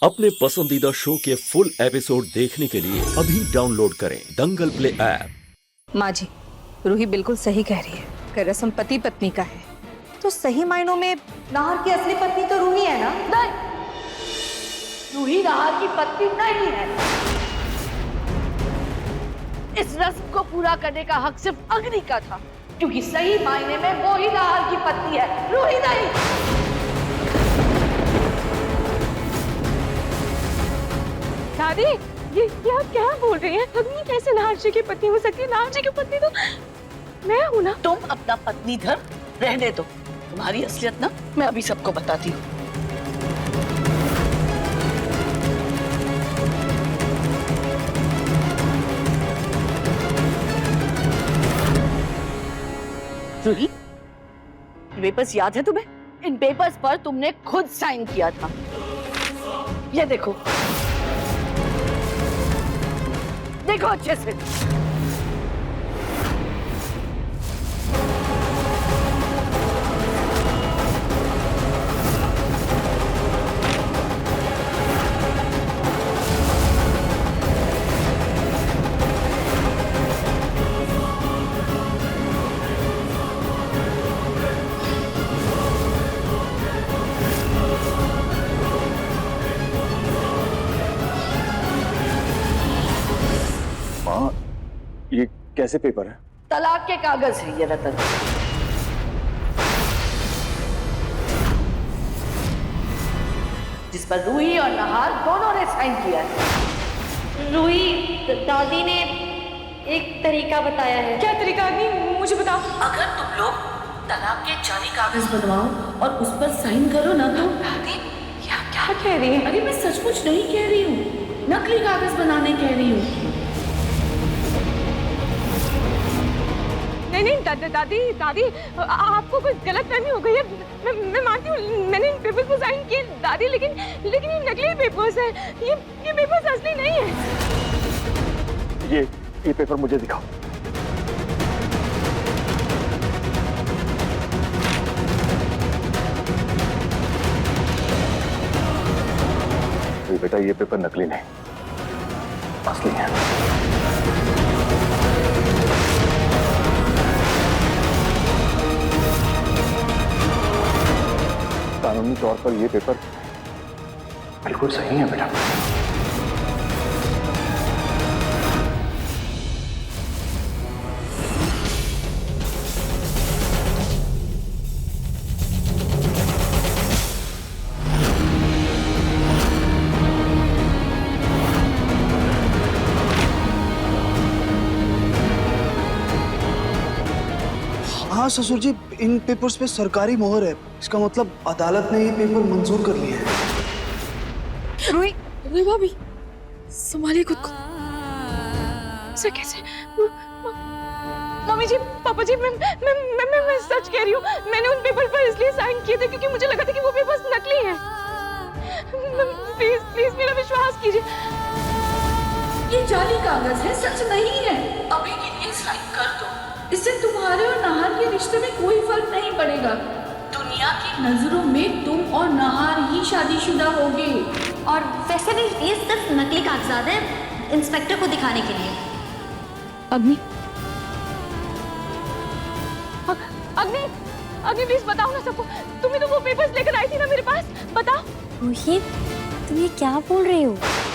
अपने पसंदीदा शो के फुल एपिसोड देखने के लिए अभी डाउनलोड करें दंगल प्ले ऐप। माँ जी, रूही बिल्कुल सही कह रही है। अगर रस्म पति पत्नी का है तो सही मायनों में नाहर की असली पत्नी तो रूही है ना? नहीं, रूही नाहर की पत्नी नहीं है। इस रस्म को पूरा करने का हक सिर्फ अग्नि का था, क्योंकि सही मायने में वो ही नाहर की पत्नी है, रूही नहीं। दादी, ये आप क्या बोल रही हैं? अग्नि कैसे नाहर जी की पत्नी हो सकती है? नाहर जी की पत्नी तो मैं हूँ ना। तुम अपना पत्नी धर्म रहने दो, तुम्हारी असलियत ना मैं अभी सबको बताती हूँ। रूही, ये पेपर्स याद है तुम्हें? इन पेपर्स पर तुमने खुद साइन किया था। ये देखो, देखो अच्छे से। ये कैसे पेपर है? तलाक के कागज है ये रतन। जिस पर रूही और नाहर दोनों ने साइन किया है। रूही, दादी ने एक तरीका बताया है। क्या तरीका अग्नि, मुझे बताओ। अगर तुम लोग तलाक के जाली कागज बनवाओ और उस पर साइन करो ना तो। दादी, क्या कह रही है? अरे मैं सचमुच नहीं कह रही हूँ, नकली कागज बनाने कह रही हूँ। नहीं, दादी, आपको कोई गलतफहमी हो गई है। मैं मानती हूँ, मैंने इन पेपर्स को साइन किए दादी, लेकिन ये नकली पेपर्स हैं। ये पेपर्स असली नहीं है। ये पेपर मुझे दिखाओ। बेटा, ये पेपर नकली नहीं, असली है। कानूनी तौर पर ये पेपर बिल्कुल सही है बेटा। हाँ ससुर जी, इन पेपर्स पे सरकारी मोहर है। इसका मतलब अदालत ने ये पेपर मंजूर कर लिए हैं। रूही भाभी, संभालिए खुद को। सर कैसे? मम्मी जी, पापा जी, मैं सच कह रही हूँ। मैंने उन पेपर पर इसलिए साइन किए थे क्योंकि मुझे लगा था कि वो पेपर्स नकली हैं। प्लीज मेरा विश्वास कीजिए। ये जाली कागज है, सच नहीं है। अभी के लिए साइन कर दो, इससे तुम्हारे और नाहर के रिश्ते में कोई फर्क नहीं पड़ेगा। दुनिया की नजरों में तुम और नाहर ही शादीशुदा होगे। और वैसे भी ये सिर्फ नकली कागजात है, इंस्पेक्टर को दिखाने के लिए। अग्नि प्लीज बताओ ना सबको। तुम्हें तो वो पेपर्स लेकर आई थी ना मेरे पास, बताओ। रोहित, तुम ये क्या बोल रही हो?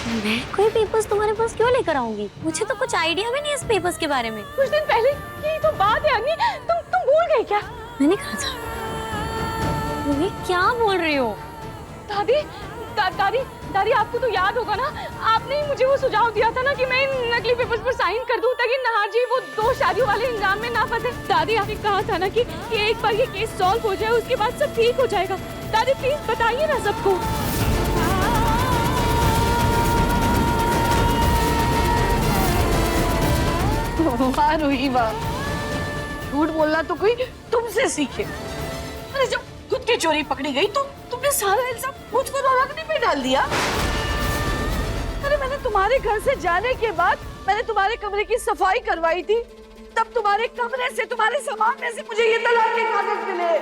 मैं कोई पेपर्स तुम्हारे पास क्यों लेकर आऊंगी? मुझे तो कुछ आइडिया भी नहीं इस पेपर्स के बारे में। कुछ दिन पहले की तो बात है अग्नि, तुम भूल गई क्या? मैंने कहा था। रोहित, क्या बोल रही हो? दादी, आपको तो याद होगा ना, आपने ही मुझे वो सुझाव दिया था ना कि मैं इन नकली पेपर्स पर साइन कर दूं ताकि नाहर जी वो 2 शादियों वाले इंजाम में ना फंसे। दादी, आपने कहा था ना कि एक बार ये केस सॉल्व हो जाए उसके बाद सब ठीक हो जाएगा। दादी प्लीज बताइए ना सबको। वाह रूही वाह, झूठ बोलना तो कोई तुमसे सीखे। अरे जब खुद की चोरी पकड़ी गई तो तुमने सारा इल्जाम मुझ पर और अग्नि पे डाल दिया। अरे मैंने तुम्हारे घर से जाने के बाद मैंने तुम्हारे कमरे की सफाई करवाई थी, तब तुम्हारे कमरे से, तुम्हारे सामान में से मुझे ये तलाक के कागज मिले।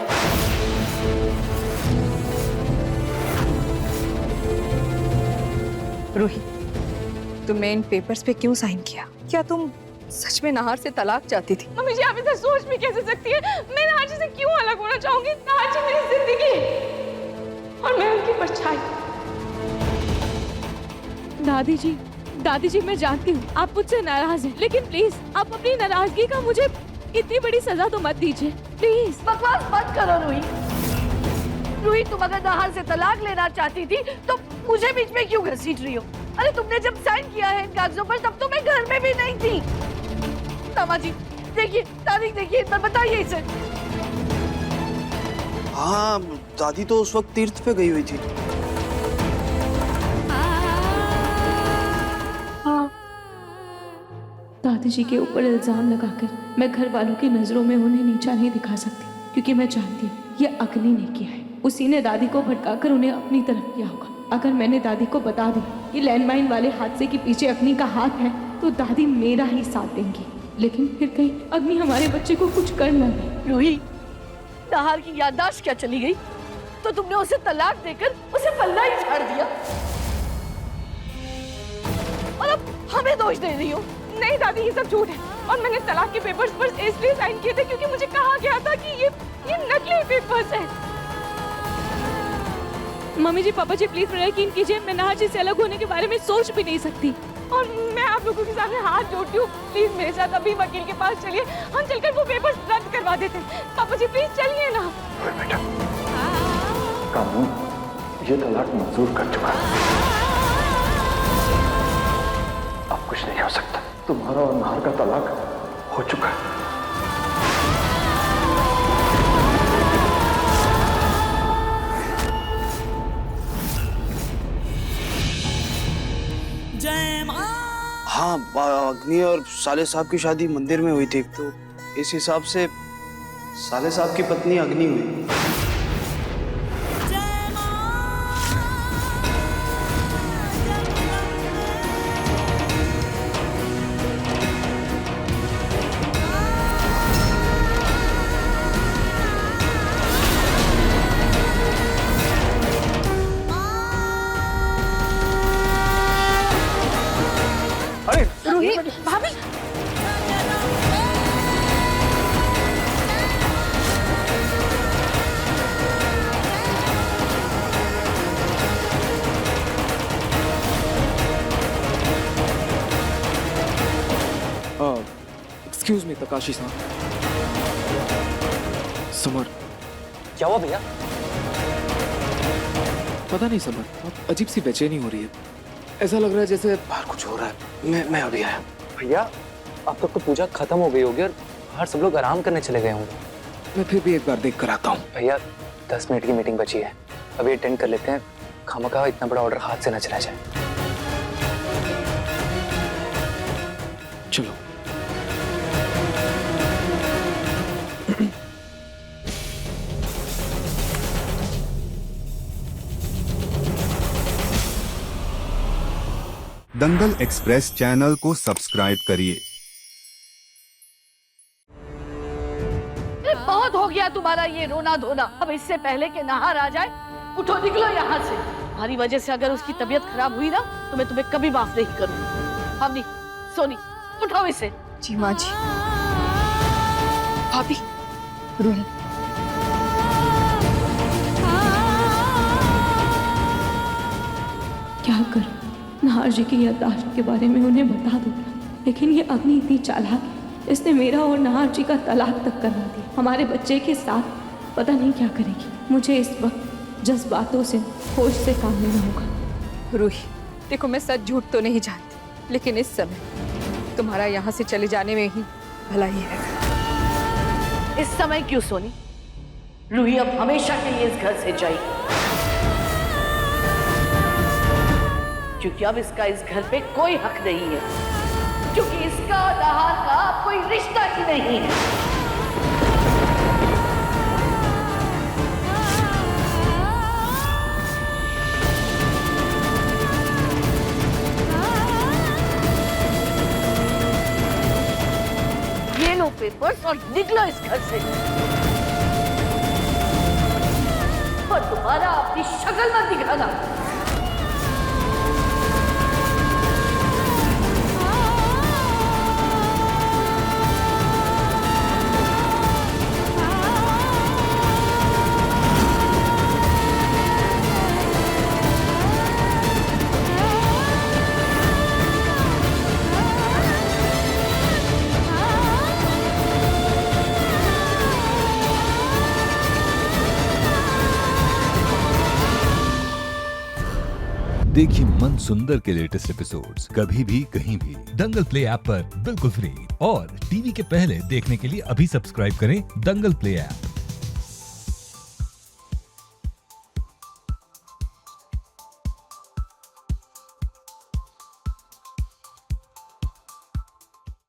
रूही, तुमने इन पेपर्स पे क्यों साइन किया? क्या तुम सच में नाहर से तलाक चाहती थी? मम्मी जी, आप इसे सोच भी कैसे सकती है? मैं नाहर जी से क्यों अलग होना चाहूंगी? नाहर जी मेरी जिंदगी है और मैं उनकी परछाई। दादी जी मैं जानती हूँ आप मुझसे नाराज हैं, लेकिन प्लीज आप अपनी नाराजगी का मुझे इतनी बड़ी सजा तो मत दीजिए, प्लीज। बकवास मत करो रूही। रूही, तुम अगर नाहर से तलाक लेना चाहती थी तो मुझे बीच में क्यों घसीट रही हो? अरे तुमने जब साइन किया है इन कागजों पर तब तो मैं घर में भी नहीं थी। दामा जी देखिए, तारीख देखिए इन पर, बताइए इसे। हाँ, दादी तो उस वक्त तीर्थ पे गई हुई थी। हाँ, दादी जी के ऊपर इल्जाम लगाकर मैं घर वालों की नजरों में उन्हें नीचा नहीं दिखा सकती, क्योंकि मैं जानती हूँ ये अग्नि ने किया है। उसी ने दादी को भटकाकर उन्हें अपनी तरफ किया होगा। अगर मैंने दादी को बता दिया कि लैंडमाइन वाले हादसे के पीछे अग्नि का हाथ है तो दादी मेरा ही साथ देंगी, लेकिन फिर कहीं अग्नि हमारे बच्चे को कुछ कर न दे। रूही, नाहर की याददाश्त क्या चली गई? तो तुमने उसे तलाक देकर उसे पल्ला ही झाड़ दिया और अब हमें दोष दे रही हो। नहीं दादी, ये सब झूठ है और मैंने तलाक के पेपर्स पर इसलिए साइन किए थे क्योंकि मुझे कहा गया था कि ये नकली पेपर्स हैं। मम्मी जी, पापा जी, प्लीज मेरा यकीन कीजिए, मैं नाहर जी से अलग होने के बारे में सोच भी नहीं सकती और मैं आप लोगों के सामने हाथ जोड़ती हूँ, प्लीज मेरे साथ अभी वकील के पास चलिए, हम चलकर वो पेपर्स रद्द करवा देते हैं। पापा जी प्लीज चलिए ना। बेटा, कानून ये तलाक मंजूर कर चुका है, अब कुछ नहीं हो सकता। तुम्हारा और नाहर का तलाक हो चुका है। हाँ, अग्नि और साले साहब की शादी मंदिर में हुई थी, तो इस हिसाब से साले साहब की पत्नी अग्नि हुई। रूही, भाभी, एक्सक्यूज मी तकाशी साहब। समर, क्या हुआ भैया? पता नहीं समर, बहुत अजीब सी बेचैनी हो रही है। ऐसा लग रहा है जैसे बाहर कुछ हो रहा है। मैं अभी आया। भैया, अब तक तो पूजा खत्म हो गई होगी और बाहर सब लोग आराम करने चले गए होंगे। मैं फिर भी एक बार देख कर आता हूँ। भैया 10 मिनट की मीटिंग बची है, अभी अटेंड कर लेते हैं, खामखा इतना बड़ा ऑर्डर हाथ से न चला जाए। चलो। दंगल एक्सप्रेस चैनल को सब्सक्राइब करिए। बहुत हो गया तुम्हारा ये रोना धोना। अब इससे पहले कि नाहर आ जाए, उठो निकलो यहाँ से। हमारी वजह से अगर उसकी तबीयत खराब हुई ना तो मैं तुम्हें कभी माफ नहीं करूंगी। हमनी, सोनी, उठाओ इसे। जी माँ जी। भाभी, रूही, क्या करूं? नाहर जी की याददाश्त के बारे में उन्हें बता दूं, लेकिन ये अग्नि इतनी चालाक है, इसने मेरा और नाहर जी का तलाक तक करवा दिया। हमारे बच्चे के साथ पता नहीं क्या करेगी। मुझे इस वक्त जज्बातों से, होश से काम लेना होगा। रूही, देखो मैं सच झूठ तो नहीं जानती, लेकिन इस समय तुम्हारा यहाँ से चले जाने में ही भलाई है। इस समय क्यों सोनी? रूही अब हमेशा के लिए इस घर से जाएगी, क्योंकि अब इसका इस घर पे कोई हक नहीं है, क्योंकि इसका और नाहर का अब कोई रिश्ता ही नहीं है। ये लो पेपर्स और निकलो इस घर से, और दोबारा अपनी शक्ल मत दिखाना। देखिए मन सुंदर के लेटेस्ट एपिसोड्स कभी भी कहीं भी दंगल प्ले ऐप पर बिल्कुल फ्री और टीवी के पहले देखने के लिए अभी सब्सक्राइब करें दंगल प्ले ऐप।